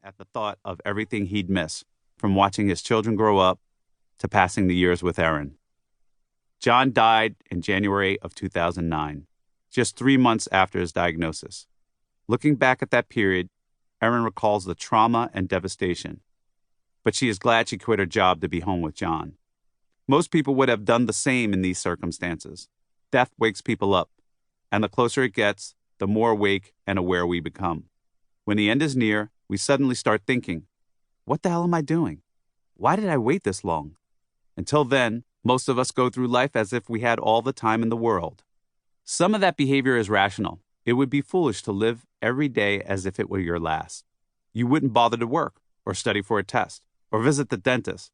at the thought of everything he'd miss, from watching his children grow up to passing the years with Erin. John died in January of 2009, just 3 months after his diagnosis. Looking back at that period, Erin recalls the trauma and devastation, but she is glad she quit her job to be home with John. Most people would have done the same in these circumstances. Death wakes people up, and the closer it gets, the more awake and aware we become. When the end is near, we suddenly start thinking, what the hell am I doing? Why did I wait this long? Until then, most of us go through life as if we had all the time in the world. Some of that behavior is rational. It would be foolish to live every day as if it were your last. You wouldn't bother to work, or study for a test, or visit the dentist.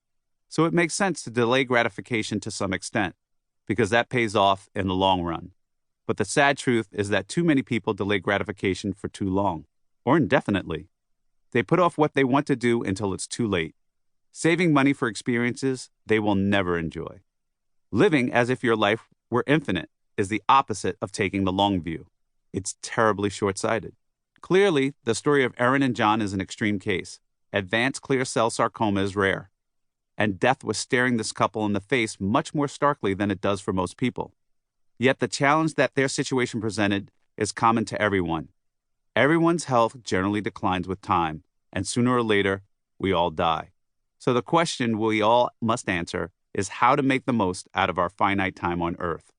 So it makes sense to delay gratification to some extent, because that pays off in the long run. But the sad truth is that too many people delay gratification for too long, or indefinitely. They put off what they want to do until it's too late, saving money for experiences they will never enjoy. Living as if your life were infinite is the opposite of taking the long view. It's terribly short-sighted. Clearly, the story of Erin and John is an extreme case. Advanced clear cell sarcoma is rare, and death was staring this couple in the face much more starkly than it does for most people. Yet the challenge that their situation presented is common to everyone. Everyone's health generally declines with time, and sooner or later, we all die. So the question we all must answer is how to make the most out of our finite time on Earth.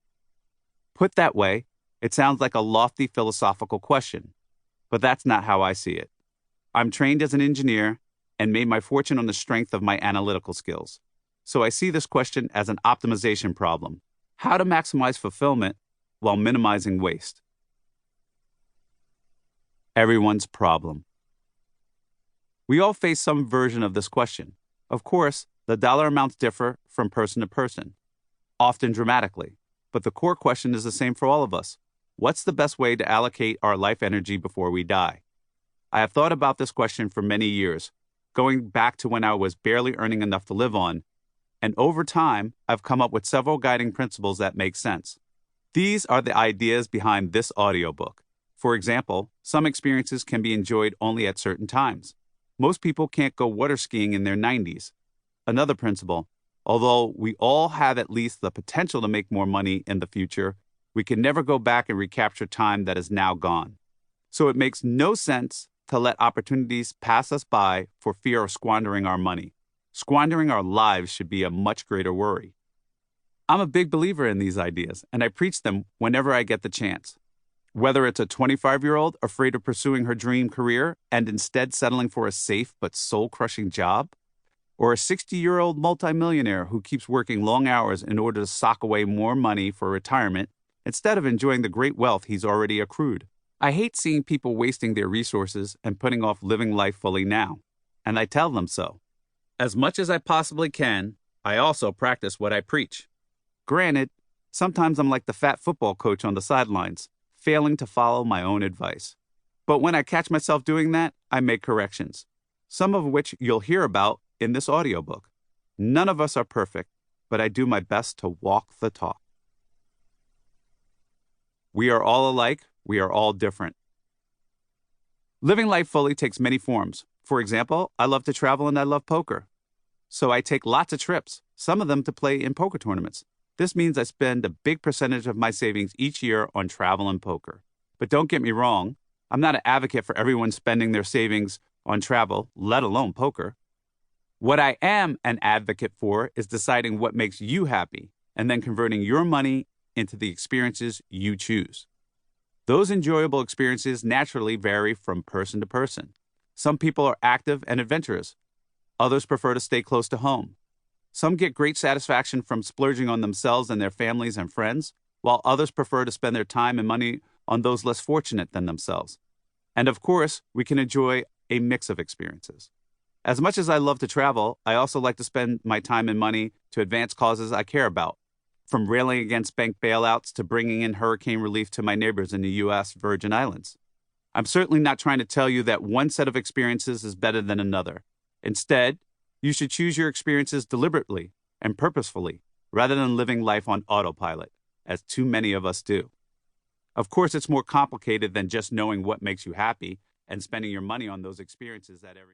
Put that way, it sounds like a lofty philosophical question, but that's not how I see it. I'm trained as an engineer and made my fortune on the strength of my analytical skills. So I see this question as an optimization problem. How to maximize fulfillment while minimizing waste. Everyone's problem. We all face some version of this question. Of course, the dollar amounts differ from person to person, often dramatically, but the core question is the same for all of us. What's the best way to allocate our life energy before we die? I have thought about this question for many years, going back to when I was barely earning enough to live on, and over time, I've come up with several guiding principles that make sense. These are the ideas behind this audiobook. For example, some experiences can be enjoyed only at certain times. Most people can't go water skiing in their 90s. Another principle, although we all have at least the potential to make more money in the future, we can never go back and recapture time that is now gone. So it makes no sense to let opportunities pass us by for fear of squandering our money. Squandering our lives should be a much greater worry. I'm a big believer in these ideas, and I preach them whenever I get the chance. Whether it's a 25-year-old afraid of pursuing her dream career and instead settling for a safe but soul-crushing job, or a 60-year-old multimillionaire who keeps working long hours in order to sock away more money for retirement instead of enjoying the great wealth he's already accrued. I hate seeing people wasting their resources and putting off living life fully now, and I tell them so. As much as I possibly can, I also practice what I preach. Granted, sometimes I'm like the fat football coach on the sidelines, failing to follow my own advice. But when I catch myself doing that, I make corrections, some of which you'll hear about in this audiobook. None of us are perfect, but I do my best to walk the talk. We are all alike. We are all different. Living life fully takes many forms. For example, I love to travel and I love poker. So I take lots of trips, some of them to play in poker tournaments. This means I spend a big percentage of my savings each year on travel and poker. But don't get me wrong, I'm not an advocate for everyone spending their savings on travel, let alone poker. What I am an advocate for is deciding what makes you happy and then converting your money into the experiences you choose. Those enjoyable experiences naturally vary from person to person. Some people are active and adventurous. Others prefer to stay close to home. Some get great satisfaction from splurging on themselves and their families and friends, while others prefer to spend their time and money on those less fortunate than themselves. And of course, we can enjoy a mix of experiences. As much as I love to travel, I also like to spend my time and money to advance causes I care about, from railing against bank bailouts to bringing in hurricane relief to my neighbors in the U.S. Virgin Islands. I'm certainly not trying to tell you that one set of experiences is better than another. Instead, you should choose your experiences deliberately and purposefully, rather than living life on autopilot, as too many of us do. Of course, it's more complicated than just knowing what makes you happy and spending your money on those experiences at every